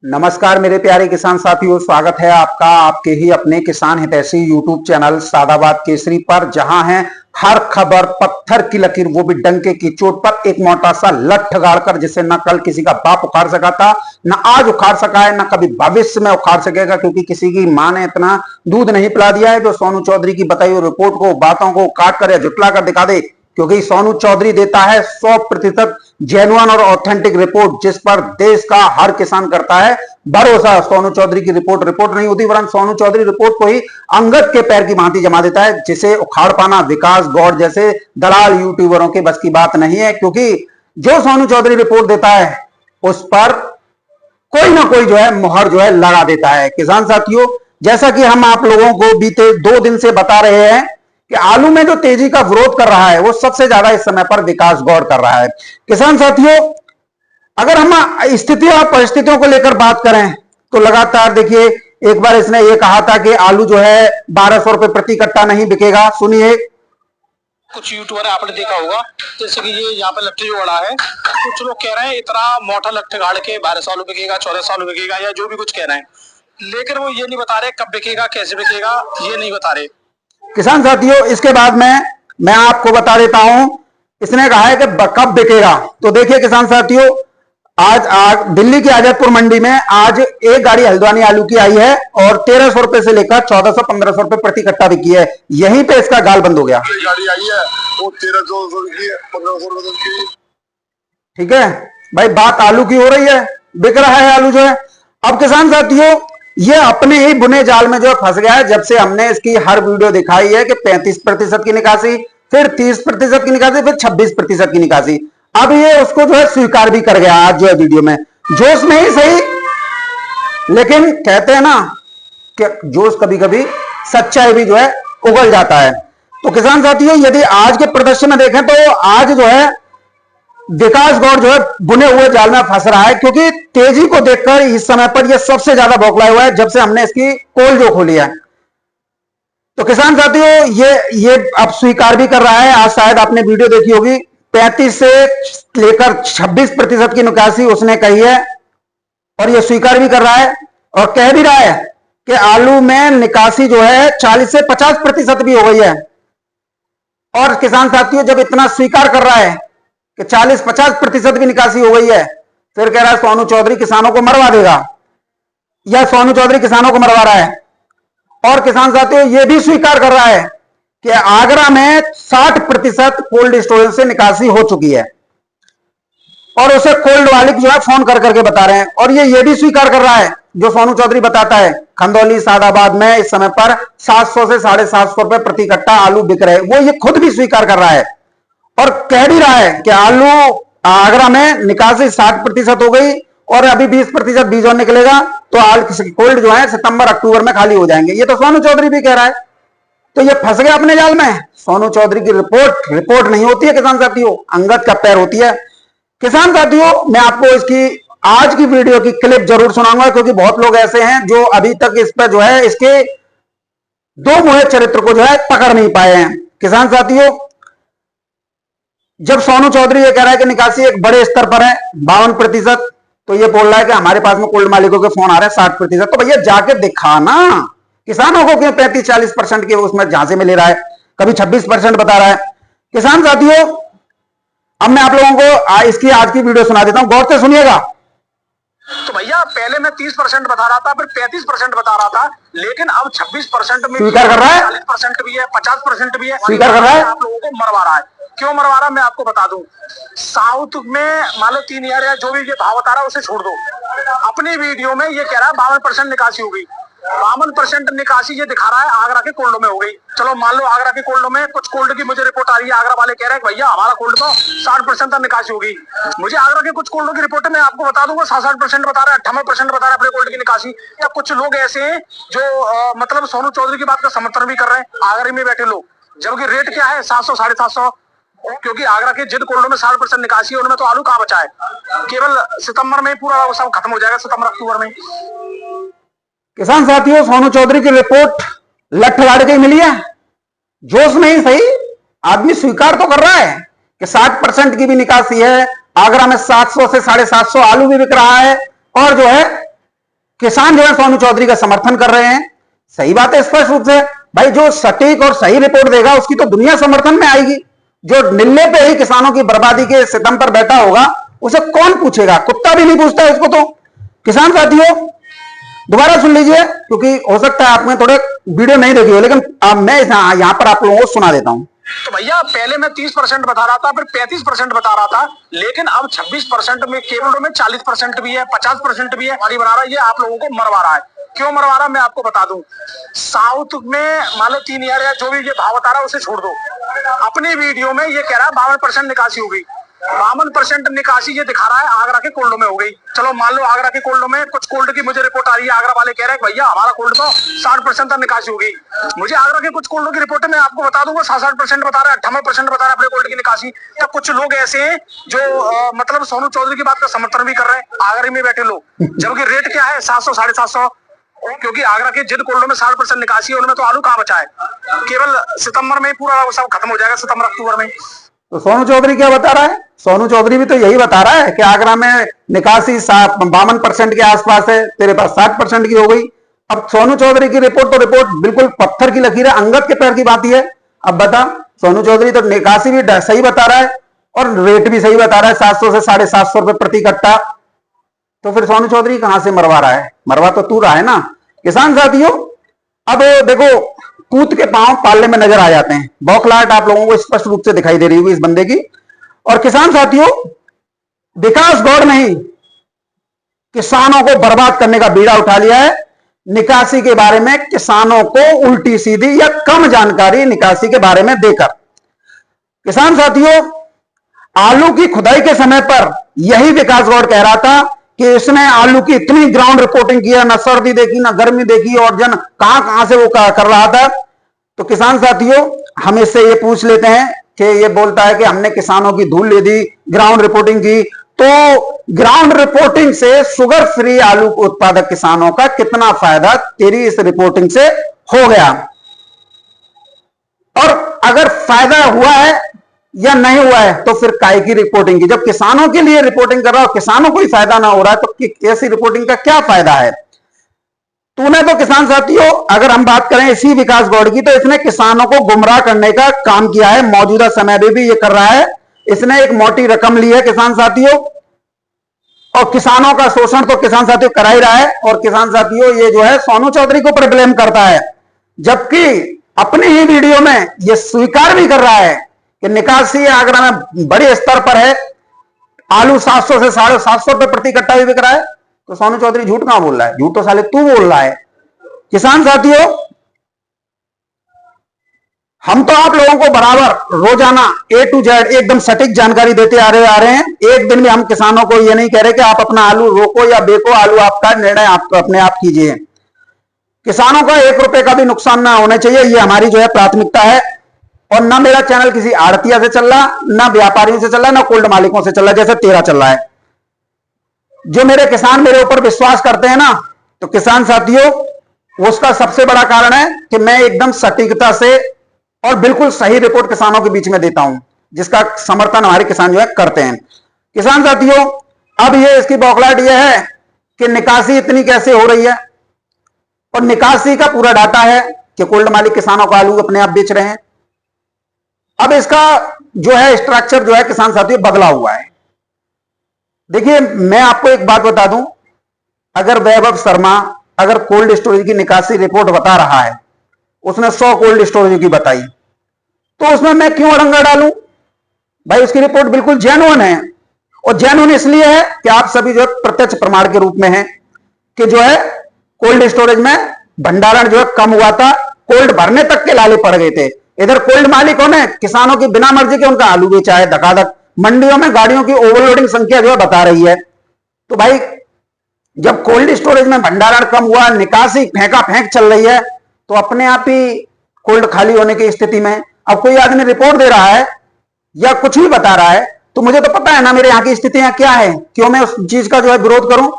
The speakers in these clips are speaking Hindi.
नमस्कार मेरे प्यारे किसान साथियों, स्वागत है आपका आपके ही अपने किसान हितैषी यूट्यूब चैनल सादाबाद केसरी पर, जहां है हर खबर पत्थर की लकीर, वो भी डंके की चोट पर। एक मोटा सा लठ गाड़कर, जिसे न कल किसी का बाप उखाड़ सका था, न आज उखाड़ सका है, न कभी भविष्य में उखाड़ सकेगा, क्योंकि किसी की मां ने इतना दूध नहीं पिला दिया है जो सोनू चौधरी की बताई हुई रिपोर्ट को, बातों को काट कर या जुटला कर दिखा दे। क्योंकि सोनू चौधरी देता है 100% जेन्युइन और ऑथेंटिक रिपोर्ट, जिस पर देश का हर किसान करता है भरोसा। सोनू चौधरी की रिपोर्ट नहीं होती, वरन सोनू चौधरी रिपोर्ट को ही अंगद के पैर की भांति जमा देता है, जिसे उखाड़ पाना विकास गौड़ जैसे दलाल यूट्यूबरों के बस की बात नहीं है। क्योंकि जो सोनू चौधरी रिपोर्ट देता है उस पर कोई ना कोई जो है मुहर जो है लगा देता है। किसान साथियों, जैसा कि हम आप लोगों को बीते 2 दिन से बता रहे हैं कि आलू में जो तेजी का विरोध कर रहा है वो सबसे ज्यादा इस समय पर विकास गौड़ कर रहा है। किसान साथियों, अगर हम स्थितियों और परिस्थितियों को लेकर बात करें तो लगातार देखिए, एक बार इसने ये कहा था कि आलू जो है 1200 रुपए प्रति कट्टा नहीं बिकेगा। सुनिए, कुछ यूट्यूबर आपने देखा होगा, जैसे कि ये यहाँ पे लट्ठी जो बड़ा है, कुछ लोग कह रहे हैं इतना मोटा लट्ठी गाड़ के 1200 आलू बिकेगा, 1400 आलू बिकेगा, या जो भी कुछ कह रहे हैं, लेकिन वो ये नहीं बता रहे कब बिकेगा, कैसे बिकेगा, ये नहीं बता रहे। किसान साथियों, इसके बाद में मैं आपको बता देता हूं, इसने कहा है कि कब बिकेगा। तो देखिए किसान साथियों, आज दिल्ली की आजादपुर मंडी में आज एक गाड़ी हल्द्वानी आलू की आई है और 1300 रुपए से लेकर 1400-1500 रुपए प्रति कट्टा बिकी है। यहीं पे इसका गाल बंद हो गया। गाड़ी आई है वो 1300 की है, 1500 रुपए की। ठीक है भाई, बात आलू की हो रही है, बिक रहा है आलू जो है। अब किसान साथियों, ये अपने ही बुने जाल में जो फंस गया है। जब से हमने इसकी हर वीडियो दिखाई है कि 35% की निकासी, फिर 30% की निकासी, फिर 26% की निकासी, अब ये उसको जो है स्वीकार भी कर गया आज जो है वीडियो में। जोश में ही सही, लेकिन कहते हैं ना कि जोश कभी कभी सच्चाई भी जो है उगल जाता है। तो किसान साथियों, यदि आज के प्रदर्शन में देखें तो आज जो है विकास गौड़ जो है बुने हुए जाल में फंस रहा है, क्योंकि तेजी को देखकर इस समय पर यह सबसे ज्यादा बौखलाया हुआ है जब से हमने इसकी पोल जो खोली है। तो किसान साथियों, ये अब स्वीकार भी कर रहा है। आज शायद आपने वीडियो देखी होगी, 35 से लेकर 26% की निकासी उसने कही है, और यह स्वीकार भी कर रहा है और कह भी रहा है कि आलू में निकासी जो है 40 से 50% भी हो गई है। और किसान साथियों, जब इतना स्वीकार कर रहा है कि 40-50% की निकासी हो गई है, फिर कह रहा है सोनू चौधरी किसानों को मरवा देगा, या सोनू चौधरी किसानों को मरवा रहा है। और किसान साथियों, यह भी स्वीकार कर रहा है कि आगरा में 60% कोल्ड स्टोरेज से निकासी हो चुकी है, और उसे कोल्ड मालिक जो है फोन कर करके बता रहे हैं। और ये भी स्वीकार कर रहा है, जो सोनू चौधरी बताता है, खंदौली सादाबाद में इस समय पर 700 से 750 रुपए प्रति कट्टा आलू बिक रहे हैं। वो ये खुद भी स्वीकार कर रहा है और कह भी रहा है कि आलू आगरा में निकासी 60% हो गई और अभी 20% बीज और निकलेगा, तो कोल्ड जो है सितंबर अक्टूबर में खाली हो जाएंगे। ये तो सोनू चौधरी भी कह रहा है। तो ये फंस गया अपने जाल में। सोनू चौधरी की रिपोर्ट नहीं होती है किसान साथियों, अंगद का पैर होती है। किसान साथियों, मैं आपको इसकी आज की वीडियो की क्लिप जरूर सुनाऊंगा, क्योंकि बहुत लोग ऐसे हैं जो अभी तक इस पर जो है इसके दो मुहे चरित्र को जो है पकड़ नहीं पाए हैं। किसान साथियों, जब सोनू चौधरी ये कह रहा है कि निकासी एक बड़े स्तर पर है 52%, तो ये बोल रहा है कि हमारे पास में कोल्ड मालिकों के फोन आ रहे हैं 60%, तो भैया जाके दिखाना किसानों को क्यों 35-40% के उसमें झांसे में ले रहा है, कभी 26% बता रहा है। किसान साथियों, अब मैं आप लोगों को इसकी आज की वीडियो सुना देता हूं, गौर से सुनिएगा। तो भैया पहले मैं 30% बता रहा था, फिर 35% बता रहा था, लेकिन अब 26% में स्वीकार कर रहा है, 40% भी है, 50% भी है, स्वीकार कर रहा है। आप लोगों को मरवा रहा है। क्यों मरवा रहा है मैं आपको बता दूं। साउथ में मान लो 3000 या जो भी ये भाव बता रहा है उसे छोड़ दो, अपनी वीडियो में ये कह रहा है 52% निकासी हो गई। 52% निकासी ये दिखा रहा है आगरा के कोल्डो में हो गई। चलो मान लो आगरा के कोल्डो में, कुछ कोल्ड की मुझे रिपोर्ट आ रही है, आगरा वाले कह रहे हैं भैया हमारा कोल्ड तो 60% तक निकासी हो गई। मुझे आगरा के कुछ कोल्डो की रिपोर्ट मैं आपको बता दूंगा 67% बता रहा है, 58% बता रहा है अपने कोल्ड की निकासी। तो कुछ लोग ऐसे हैं जो मतलब सोनू चौधरी की बात का समर्थन भी कर रहे हैं, आगरा में बैठे लोग, जबकि रेट क्या है 700-750, क्योंकि आगरा के जिन कोल्डो में 60% निकासी है उनमें तो आलू कहाँ बचा है, केवल सितंबर में पूरा सब खत्म हो जाएगा, सितंबर अक्टूबर में। किसान साथियों, सोनू चौधरी की रिपोर्ट लठ गाड़ के मिली है, जोश नहीं सही, आदमी स्वीकार तो कर रहा है कि 60% की भी निकासी है, आगरा में 700 से 750 आलू भी बिक रहा है, और जो है किसान जो है सोनू चौधरी का समर्थन कर रहे हैं। सही बात है, स्पष्ट रूप से भाई जो सटीक और सही रिपोर्ट देगा उसकी तो दुनिया समर्थन में आएगी। जो निल्ले पे ही किसानों की बर्बादी के सितम पर बैठा होगा उसे कौन पूछेगा, कुत्ता भी नहीं पूछता उसको। तो किसान साथियों दोबारा सुन लीजिए, क्योंकि हो सकता है आपने थोड़े वीडियो नहीं देखी हो, लेकिन मैं यहां पर आप लोगों को सुना देता हूं। तो भैया पहले मैं 30% बता रहा था, फिर 35% बता रहा था, लेकिन अब 26% में, केवल में 40% भी है, 50% भी है, बना रहा है। ये आप लोगों को मरवा रहा है। क्यों मरवा रहा मैं आपको बता दूं। साउथ में मान लो 3000 या जो भी ये भाव बता रहा है उसे छोड़ दो। अपनी वीडियो में ये कह रहा है 52% निकासी हो गई। 52% निकासी ये दिखा रहा है आगरा के कोल्डो में हो गई। चलो मान लो आगरा के कोल्डो में, कुछ कोल्ड की मुझे रिपोर्ट आ रही है, आगरा वाले कह रहे हैं भैया हमारा कोल्ड तो 60% तक निकासी हो गई। मुझे आगरा के कुछ कोल्डो की रिपोर्ट मैं आपको बता दूंगा 67% बता रहा है, 58% बता रहा है अपने कोल्ड की निकासी। तो कुछ लोग ऐसे हैं जो मतलब सोनू चौधरी की बात का समर्थन भी कर रहे हैं, आगरा में बैठे लोग, जबकि रेट क्या है 700 750, क्योंकि आगरा के जिन कोल्डो में 60% निकासी है उनमें तो आलू कहाँ बचा है। केवल सितंबर में पूरा सब खत्म हो जाएगा, सितंबर अक्टूबर में। तो सोनू चौधरी क्या बता रहा है? सोनू चौधरी भी तो यही बता रहा है कि आगरा में निकासी 52% के आसपास है, तेरे पास 60% की हो गई। अब सोनू चौधरी की रिपोर्ट तो रिपोर्ट बिल्कुल पत्थर की लकीर है, अंगद के पैर की बात ही है। अब बता, सोनू चौधरी तो निकासी भी सही बता रहा है और रेट भी सही बता रहा है, 700 से 750 रुपए प्रति कट्टा। तो फिर सोनू चौधरी कहां से मरवा रहा है? मरवा तो तू रहा है ना। किसान साथियों अब देखो, पूत के पांव पालने में नजर आ जाते हैं। बौखलाहट आप लोगों को स्पष्ट रूप से दिखाई दे रही होगी इस बंदे की। और किसान साथियों विकास गौड़ ने ही किसानों को बर्बाद करने का बीड़ा उठा लिया है। निकासी के बारे में किसानों को उल्टी सीधी या कम जानकारी निकासी के बारे में देकर, किसान साथियों आलू की खुदाई के समय पर यही विकास गौड़ कह रहा था कि इसने आलू की इतनी ग्राउंड रिपोर्टिंग किया, ना सर्दी देखी ना गर्मी देखी, और जन कहां कहां से वो कर रहा था। तो किसान साथियों हम इससे ये पूछ लेते हैं कि ये बोलता है कि हमने किसानों की धूल ले दी, ग्राउंड रिपोर्टिंग की, तो ग्राउंड रिपोर्टिंग से शुगर फ्री आलू उत्पादक किसानों का कितना फायदा तेरी इस रिपोर्टिंग से हो गया? और अगर फायदा हुआ है या नहीं हुआ है तो फिर काय की रिपोर्टिंग की? जब किसानों के लिए रिपोर्टिंग कर रहा हो, किसानों को ही फायदा ना हो रहा है, तो ऐसी रिपोर्टिंग का क्या फायदा है? तूने तो किसान साथियों अगर हम बात करें इसी विकास गौड़ की, तो इसने किसानों को गुमराह करने का काम किया है। मौजूदा समय में भी ये कर रहा है। इसने एक मोटी रकम ली है किसान साथियों, और किसानों का शोषण तो किसान साथियों करा ही रहा है। और किसान साथियों ये जो है सोनू चौधरी को पर ब्लेम करता है, जबकि अपनी ही वीडियो में ये स्वीकार भी कर रहा है कि निकासी आगरा में बड़े स्तर पर है, आलू 700 से 750 रुपए प्रति कट्टा भी बिक रहा है। तो सोनू चौधरी झूठ कहां बोल रहा है? झूठ तो साले तू बोल रहा है। किसान साथियों हम तो आप लोगों को बराबर रोजाना A to Z एकदम सटीक जानकारी देते आ रहे हैं। एक दिन में हम किसानों को ये नहीं कह रहे कि आप अपना आलू रोको या बेको, आलू आपका निर्णय आप अपने आप कीजिए। किसानों का 1 रुपए का भी नुकसान ना होना चाहिए, ये हमारी जो है प्राथमिकता है। और ना मेरा चैनल किसी आड़तिया से चल रहा, ना व्यापारियों से चल रहा, ना कोल्ड मालिकों से चल रहा, जैसे तेरा चल रहा है। जो मेरे किसान मेरे ऊपर विश्वास करते हैं ना, तो किसान साथियों उसका सबसे बड़ा कारण है कि मैं एकदम सटीकता से और बिल्कुल सही रिपोर्ट किसानों के बीच में देता हूं, जिसका समर्थन हमारे किसान जो है करते हैं। किसान साथियों अब ये इसकी बौखलाहट यह है कि निकासी इतनी कैसे हो रही है, और निकासी का पूरा डाटा है कि कोल्ड मालिक किसानों का आलू अपने आप बेच रहे हैं। अब इसका जो है स्ट्रक्चर जो है किसान साथियों बदला हुआ है। देखिए मैं आपको एक बात बता दूं, अगर वैभव शर्मा अगर कोल्ड स्टोरेज की निकासी रिपोर्ट बता रहा है, उसने 100 कोल्ड स्टोरेज की बताई, तो उसमें मैं क्यों अड़ंगा डालूं? भाई उसकी रिपोर्ट बिल्कुल जेन्युइन है, और जेन्युइन इसलिए है कि आप सभी जो है प्रत्यक्ष प्रमाण के रूप में हैं कि जो है कोल्ड स्टोरेज में भंडारण जो है कम हुआ था, कोल्ड भरने तक के लाले पड़ गए थे। इधर कोल्ड मालिकों ने किसानों की बिना मर्जी के उनका आलू बेचा है धकाधक। मंडियों में गाड़ियों की ओवरलोडिंग संख्या जो है बता रही है। तो भाई जब कोल्ड स्टोरेज में भंडारण कम हुआ, निकासी फेंका फेंक चल रही है, तो अपने आप ही कोल्ड खाली होने की स्थिति में अब कोई आदमी रिपोर्ट दे रहा है या कुछ भी बता रहा है, तो मुझे तो पता है ना मेरे यहाँ की स्थितियां क्या है, क्यों मैं उस चीज का जो है विरोध करूं।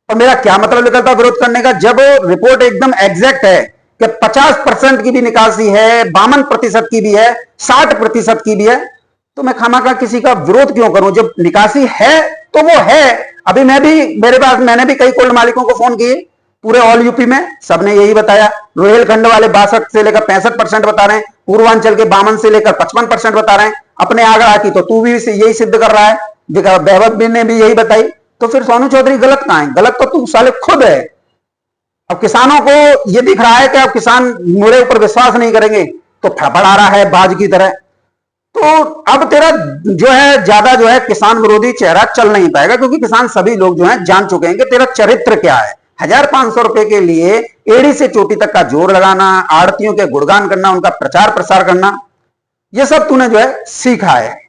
और मेरा क्या मतलब निकलता विरोध करने का? जब रिपोर्ट एकदम एग्जैक्ट है कि 50% की भी निकासी है, 52% की भी है, 60% की भी है, तो मैं खामखा किसी का विरोध क्यों करूं? जब निकासी है तो वो है। अभी मैंने भी कई कोल्ड मालिकों को फोन किए, पूरे ऑल यूपी में सबने यही बताया। रोहिलखंड वाले 62 से लेकर 65% बता रहे हैं, पूर्वांचल के 52 से लेकर 55% बता रहे हैं। अपने आगरा की तो तू भी यही सिद्ध कर रहा है, वैभव ने भी यही बताई। तो फिर सोनू चौधरी गलत कहां है? गलत तो तू साले खुद है। अब किसानों को ये दिख रहा है कि अब किसान मेरे ऊपर विश्वास नहीं करेंगे तो फड़फड़ा रहा है बाज की तरह। तो अब तेरा जो है ज्यादा जो है किसान विरोधी चेहरा चल नहीं पाएगा, क्योंकि किसान सभी लोग जो है जान चुके हैं कि तेरा चरित्र क्या है। 1500 रुपए के लिए एड़ी से चोटी तक का जोर लगाना, आड़तियों के गुणगान करना, उनका प्रचार प्रसार करना, यह सब तूने जो है सीखा है।